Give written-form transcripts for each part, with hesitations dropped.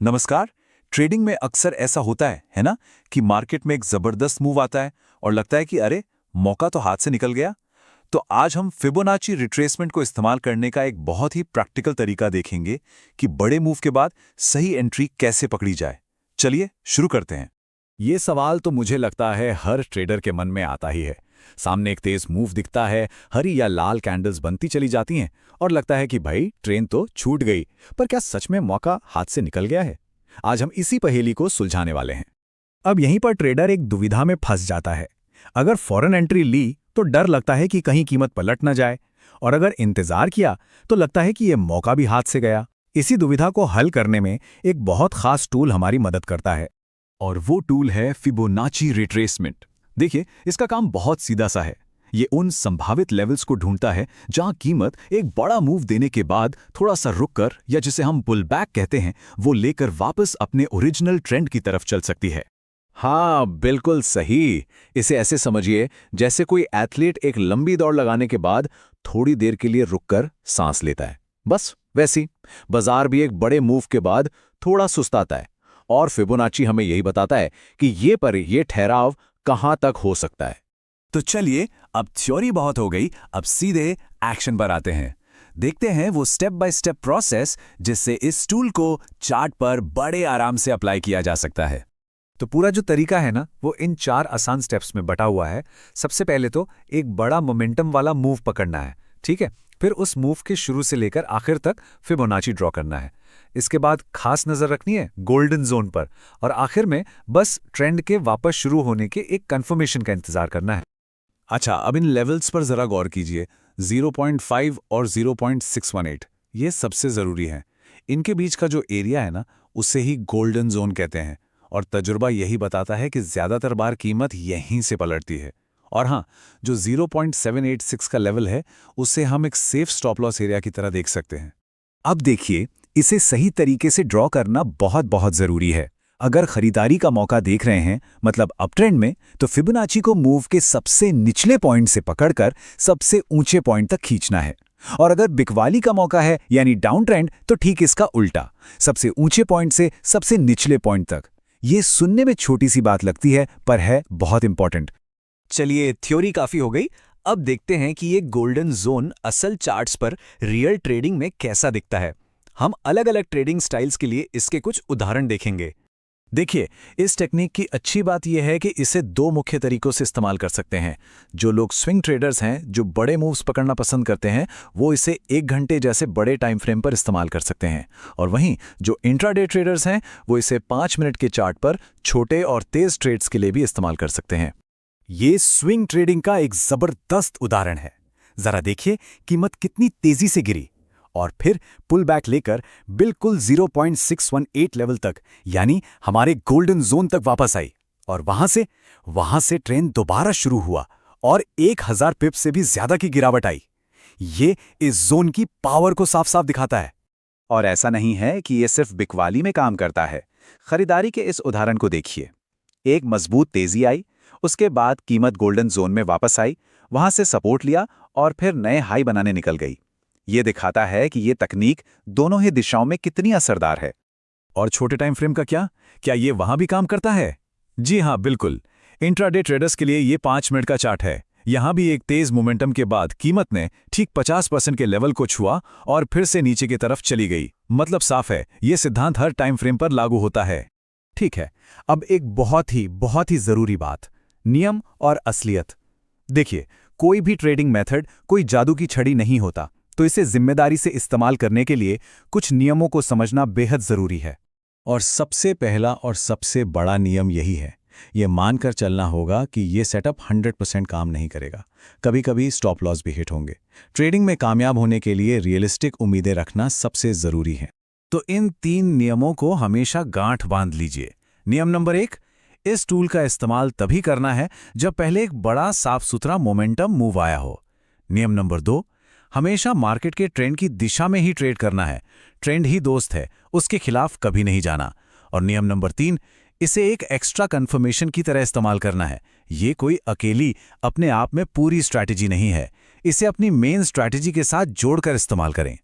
नमस्कार। ट्रेडिंग में अक्सर ऐसा होता है ना, कि मार्केट में एक जबरदस्त मूव आता है और लगता है कि अरे मौका तो हाथ से निकल गया। तो आज हम फिबोनाची रिट्रेसमेंट को इस्तेमाल करने का एक बहुत ही प्रैक्टिकल तरीका देखेंगे कि बड़े मूव के बाद सही एंट्री कैसे पकड़ी जाए। चलिए शुरू करते हैं। ये सवाल तो मुझे लगता है हर ट्रेडर के मन में आता ही है। सामने एक तेज मूव दिखता है, हरी या लाल कैंडल्स बनती चली जाती हैं और लगता है कि भाई ट्रेन तो छूट गई, पर क्या सच में मौका हाथ से निकल गया है? आज हम इसी पहेली को सुलझाने वाले हैं। अब यहीं पर ट्रेडर एक दुविधा में फंस जाता है। अगर फॉरेन एंट्री ली तो डर लगता है कि कहीं कीमत पलट ना जाए, और अगर इंतजार किया तो लगता है कि ये मौका भी हाथ से गया। इसी दुविधा को हल करने में एक बहुत खास टूल हमारी मदद करता है, और वो टूल है फिबोनाची रिट्रेसमेंट। देखिए, इसका काम बहुत सीधा सा है। ये उन संभावित लेवल्स को ढूंढता है जहां कीमत एक बड़ा मूव देने के बाद थोड़ा सा रुककर, या जिसे हम पुल बैक कहते हैं, वो लेकर वापस अपने ओरिजिनल ट्रेंड की तरफ चल सकती है। हाँ, बिल्कुल सही। इसे ऐसे समझिए जैसे कोई एथलीट एक लंबी दौड़ लगाने के बाद थोड़ी देर के लिए रुककर सांस लेता है। बस वैसी बाजार भी एक बड़े मूव के बाद थोड़ा सुस्ताता है, और फिबोनाची हमें यही बताता है कि ये ठहराव कहां तक हो सकता है। तो चलिए, अब थ्योरी बहुत हो गई, अब सीधे एक्शन पर आते हैं। देखते हैं वो स्टेप बाय स्टेप प्रोसेस जिससे इस टूल को चार्ट पर बड़े आराम से अप्लाई किया जा सकता है। तो पूरा जो तरीका है ना, वो इन 4 आसान स्टेप्स में बटा हुआ है। सबसे पहले तो एक बड़ा मोमेंटम वाला मूव पकड़ना है, ठीक है। फिर उस मूव के शुरू से लेकर आखिर तक फिबोनाची ड्रॉ करना है। इसके बाद खास नजर रखनी है गोल्डन जोन पर, और आखिर में बस ट्रेंड के वापस शुरू होने के एक कंफर्मेशन का इंतजार करना है। अच्छा, अब इन लेवल्स पर जरा गौर कीजिए। 0.5 और 0.618 ये सबसे जरूरी है। इनके बीच का जो एरिया है ना, उसे ही गोल्डन जोन कहते हैं, और तजुर्बा यही बताता है कि ज्यादातर बार कीमत यहीं से पलटती है। और हाँ, जो 0.786 का लेवल है, उसे हम एक सेफ स्टॉप लॉस एरिया की तरह देख सकते हैं। अब देखिए, इसे सही तरीके से ड्रॉ करना बहुत बहुत जरूरी है। अगर खरीदारी का मौका देख रहे हैं, मतलब अप ट्रेंड में, तो फिबोनाची को मूव के सबसे निचले पॉइंट से पकड़कर सबसे ऊंचे पॉइंट तक खींचना है। और अगर बिकवाली का मौका है, यानी डाउन ट्रेंड, तो ठीक इसका उल्टा, सबसे ऊंचे पॉइंट से सबसे निचले पॉइंट तक। ये सुनने में छोटी सी बात लगती है, पर है बहुत इंपॉर्टेंट। चलिए, थ्योरी काफी हो गई। अब देखते हैं कि ये गोल्डन जोन असल चार्ट्स पर रियल ट्रेडिंग में कैसा दिखता है। हम अलग अलग ट्रेडिंग स्टाइल्स के लिए इसके कुछ उदाहरण देखेंगे। देखिए, इस टेक्निक की अच्छी बात यह है कि इसे 2 मुख्य तरीकों से इस्तेमाल कर सकते हैं। जो लोग स्विंग ट्रेडर्स हैं, जो बड़े मूव्स पकड़ना पसंद करते हैं, वो इसे 1 घंटे जैसे बड़े टाइम फ्रेम पर इस्तेमाल कर सकते हैं। और वहीं जो इंट्राडे ट्रेडर्स हैं, वो इसे 5 मिनट के चार्ट पर छोटे और तेज ट्रेड्स के लिए भी इस्तेमाल कर सकते हैं। ये स्विंग ट्रेडिंग का एक जबरदस्त उदाहरण है। जरा देखिए, कीमत कितनी तेजी से गिरी और फिर पुल बैक लेकर बिल्कुल 0.618 लेवल तक, यानी हमारे गोल्डन जोन तक वापस आई, और वहां से ट्रेंड दोबारा शुरू हुआ और 1000 पिप से भी ज्यादा की गिरावट आई। ये इस जोन की पावर को साफ साफ दिखाता है। और ऐसा नहीं है कि ये सिर्फ बिकवाली में काम करता है। खरीदारी के इस उदाहरण को देखिए। एक मजबूत तेजी आई, उसके बाद कीमत गोल्डन जोन में वापस आई, वहां से सपोर्ट लिया और फिर नए हाई बनाने निकल गई। ये दिखाता है कि ये तकनीक दोनों ही दिशाओं में कितनी असरदार है। और छोटे टाइम फ्रेम का क्या ये वहां भी काम करता है? जी हाँ, बिल्कुल। इंट्राडे ट्रेडर्स के लिए ये 5 मिनट का चार्ट है। यहां भी एक तेज मोमेंटम के बाद कीमत ने ठीक 50% के लेवल को छुआ और फिर से नीचे की तरफ चली गई। मतलब साफ है, ये सिद्धांत हर टाइम फ्रेम पर लागू होता है। ठीक है, अब एक बहुत ही जरूरी बात, नियम और असलियत। देखिए, कोई भी ट्रेडिंग मेथड कोई जादू की छड़ी नहीं होता, तो इसे जिम्मेदारी से इस्तेमाल करने के लिए कुछ नियमों को समझना बेहद जरूरी है। और सबसे पहला और सबसे बड़ा नियम यही है, ये मानकर चलना होगा कि ये सेटअप 100% काम नहीं करेगा। कभी कभी स्टॉप लॉस भी हिट होंगे। ट्रेडिंग में कामयाब होने के लिए रियलिस्टिक उम्मीदें रखना सबसे जरूरी है। तो इन 3 नियमों को हमेशा गांठ बांध लीजिए। नियम नंबर 1, इस टूल का इस्तेमाल तभी करना है जब पहले एक बड़ा साफ सुथरा मोमेंटम मूव आया हो। नियम नंबर 2, हमेशा मार्केट के ट्रेंड की दिशा में ही ट्रेड करना है। ट्रेंड ही दोस्त है, उसके खिलाफ कभी नहीं जाना। और नियम नंबर 3, इसे एक एक्स्ट्रा कंफर्मेशन की तरह इस्तेमाल करना है। ये कोई अकेली अपने आप में पूरी स्ट्रैटेजी नहीं है, इसे अपनी मेन स्ट्रैटेजी के साथ जोड़कर इस्तेमाल करें।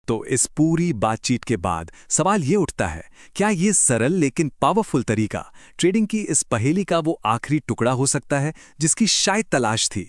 तो इस पूरी बातचीत के बाद सवाल ये उठता है, क्या ये सरल लेकिन पावरफुल तरीका ट्रेडिंग की इस पहेली का वो आखिरी टुकड़ा हो सकता है जिसकी शायद तलाश थी?